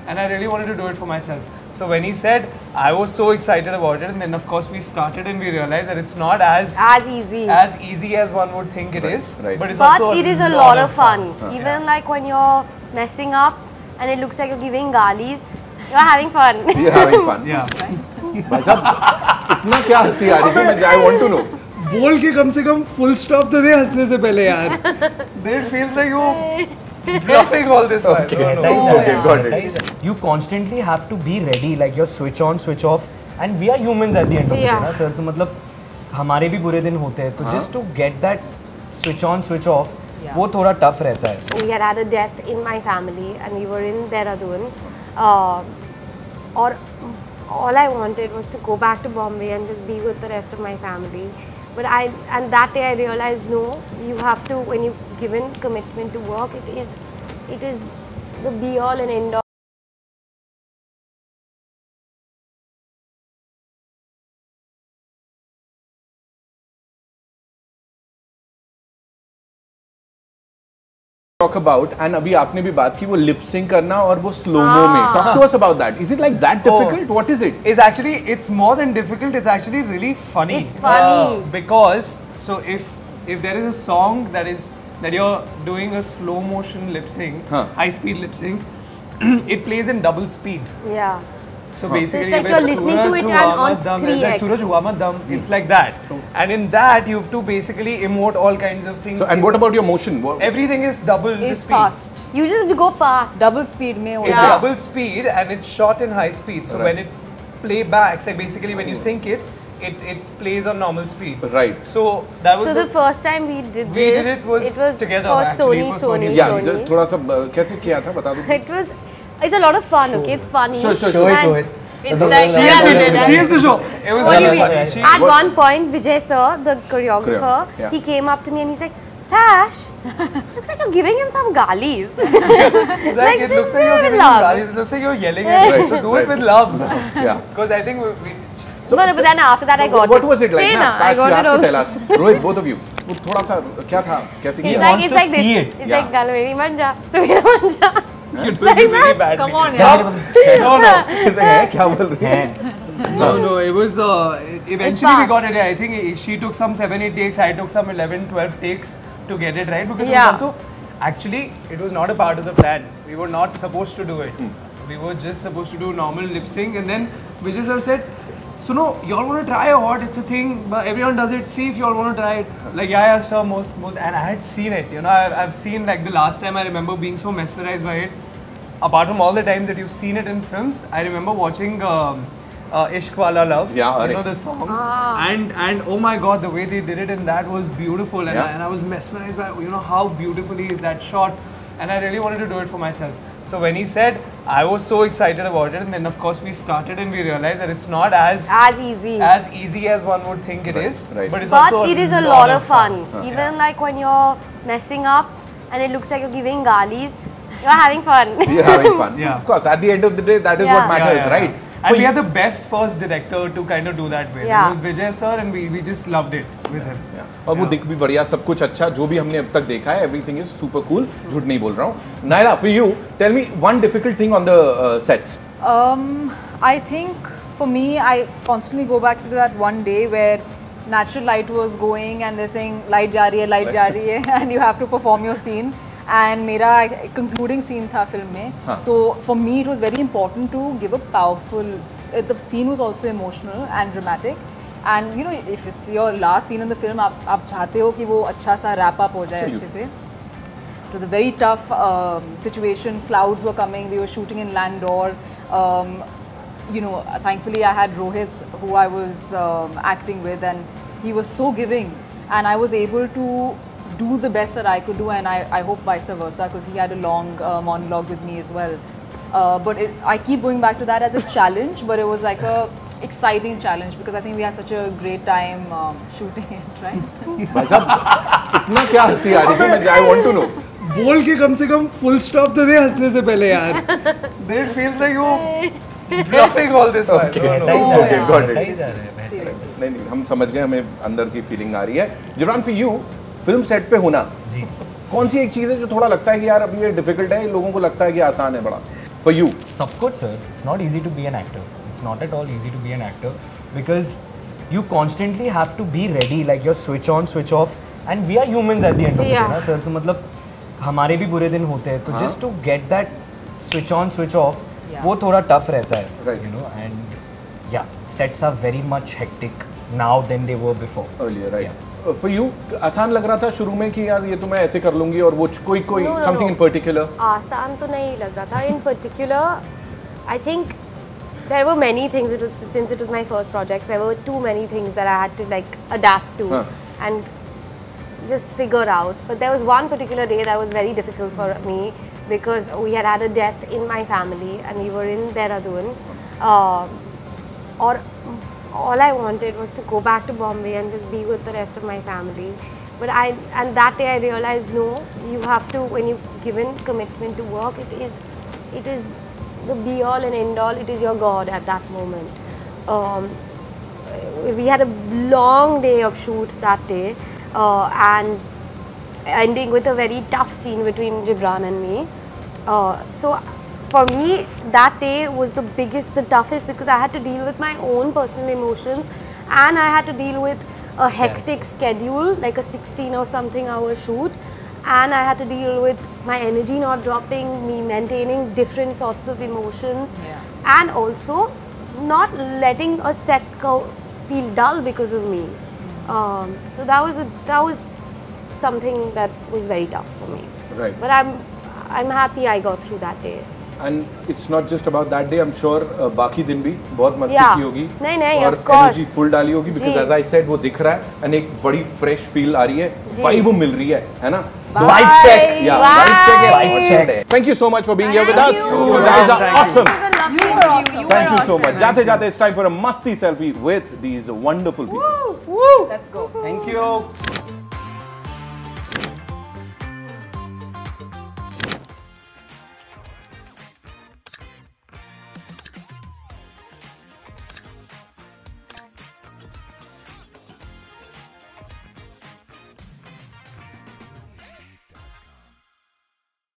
and I really wanted to do it for myself. So when he said, I was so excited about it, and then of course we started and we realized that it's not as easy as one would think it is. Right. But also it is a lot of fun. Even like when you're messing up and it looks like you're giving galis, you're having fun. You're having fun. Yeah. भाई साहब इतना क्या हंसी आ रही थी? I want to know. बोल के कम से कम full stop तो नहीं हंसने से पहले यार. Then it feels like you bluffing all this while. Okay, got it. You constantly have to be ready, like you're switch on, switch off, and we are humans at the end of the day, ना sir? तो मतलब हमारे भी बुरे दिन होते हैं, तो just to get that switch on, switch off, वो थोड़ा tough रहता है. We had a death in my family, and we were in Dehradun, or all I wanted was to go back to Bombay and just be with the rest of my family. But and that day I realized, no, you have to, when you've given commitment to work, it is the be all and end all. Talk about, and अभी आपने भी बात की वो lip sync करना और वो slow mo में. Talk to us about that. Is it like that difficult? What is it? It's more than difficult. It's actually really funny. It's funny because so if there is a song that you're doing a slow motion lip sync, high speed lip sync, it plays in double speed. Yeah. So basically, it's like you're listening to it and on 3x. It's like Suraj Hua Mat Dam. It's like that. And in that, you have to basically emote all kinds of things. So, and what about your motion? Everything is double the speed. Fast. You just have to go fast. Double speed mein. It's double speed and it's shot in high speed. So when it playbacks, like basically when you sync it, it plays on normal speed. Right. So that was the first time we did this. It was together for actually. Sony. Yeah, थोड़ा सा कैसे किया था बता दो. It's a lot of fun. Okay, it's funny. Show it. It's like she is the show. It was really funny. At one point, Vijay sir, the choreographer, he came up to me and he's like, Tash, looks like you're giving him some galis. Like it looks like you're giving him galis. It looks like you're yelling at him. So do it with love. Yeah. Because I think but then after that I got it. What was it like? I got it also. Tell us. Rohit, both of you. वो थोड़ा सा क्या था? कैसे किया? It's like this. It's like galveri manja, tu mera manja. You're doing it very badly. Come on, yeah. No, it was eventually we got it. I think she took some 7-8 takes, I took some 11-12 takes to get it right, because it was also actually it was not a part of the plan. We were not supposed to do it. We were just supposed to do normal lip sync, and then Vijay sir said, so no, y'all want to try or what? It's a thing, but everyone does it. See if y'all want to try it. Like yeah, sure, most, and I had seen it. You know, I've seen, like the last time I remember being so mesmerized by it. Apart from all the times that you've seen it in films, I remember watching Ishq Wala Love. Yeah, you know the song. And oh my God, the way they did it in that was beautiful, and I was mesmerized by how beautifully is that shot, and I really wanted to do it for myself. So when he said, I was so excited about it, and then of course we started and we realized that it's not as easy as one would think it is. Right. But it is a lot of fun. Even like when you're messing up and it looks like you're giving galis, you're having fun. You're having fun. Yeah. Of course, at the end of the day, that is what matters, right? And we had the best first director to kind of do that with. Yeah. It was Vijay sir, and we just loved it with him. और वो दिख भी बढ़िया, सब कुछ अच्छा जो भी हमने अब तक देखा है, everything is super cool. झूठ नहीं बोल रहा हूँ. Naila, for you, tell me one difficult thing on the sets. I think for me, I constantly go back to that one day where natural light was going and they're saying light जा रही है, and you have to perform your scene. And मेरा concluding scene था film में, तो for me it was very important to give a powerful. The scene was also emotional and dramatic. And you know, if it's your last scene in the film, आप चाहते हो कि वो अच्छा सा wrap up हो जाए अच्छे से. It was a very tough situation. Clouds were coming. We were shooting in Landor. You know, thankfully I had Rohit, who I was acting with, and he was so giving, and I was able to do the best that I could do, and I hope vice versa, because he had a long monologue with me as well. But I keep going back to that as a challenge, but it was like a exciting challenge because I think we had such a great time shooting it, right? भाई साहब इतना क्या हंसी आ रही थी? I want to know. बोल के कम से कम full stop तो नहीं हंसने से पहले यार. Then it feels like you bluffing all this while. Okay, got it. नहीं हम समझ गए, हमें अंदर की फीलिंग आ रही है. Jibran, for you, film set पे होना, कौन सी एक चीज़ है जो थोड़ा लगता है कि यार अब ये डिफिकल्ट है, लोगों को लगता है कि आसान है बड़ा? For you. सब कुछ sir. It's not easy to be an actor. It's not at all easy to be an actor because you constantly have to be ready, like your switch on, switch off, and we are humans at the end of the day, ना sir. तो मतलब हमारे भी बुरे दिन होते हैं, तो just to get that switch on, switch off, वो थोड़ा tough रहता है, you know, and yeah, sets are very much hectic now than they were before. Earlier, right? For you, आसान लग रहा था शुरू में कि यार ये तो मैं ऐसे कर लूँगी और वो कोई something in particular? आसान तो नहीं लग रहा था. In particular, I think there were many things. Since it was my first project, there were too many things that I had to like adapt to and just figure out. But there was one particular day that was very difficult for me because we had a death in my family and we were in Dehradun. Or all I wanted was to go back to Bombay and just be with the rest of my family. But and that day I realized, no, you have to, when you've given commitment to work, it is the be all and end all. It is your God at that moment. We had a long day of shoot that day, and ending with a very tough scene between Gibran and me. So for me, that day was the toughest because I had to deal with my own personal emotions and I had to deal with a hectic schedule, like a 16 or something hour shoot, and I had to deal with my energy not dropping, me maintaining different sorts of emotions, and also not letting a set feel dull because of me. So that was something that was very tough for me. Right. But I'm happy I got through that day. And it's not just about that day. I'm sure बाकी दिन भी बहुत मस्ती की होगी नहीं, और of course. energy full डाली होगी because as I said वो दिख रहा है and एक बड़ी fresh feel आ रही है, vibe मिल रही है ना? Vibe check. Yeah, vibe check. Thank you so much for being here with us. You guys are awesome. This was a lovely Thank you so much. जाते जाते it's time for a masti selfie with these wonderful people. Let's go. Thank you.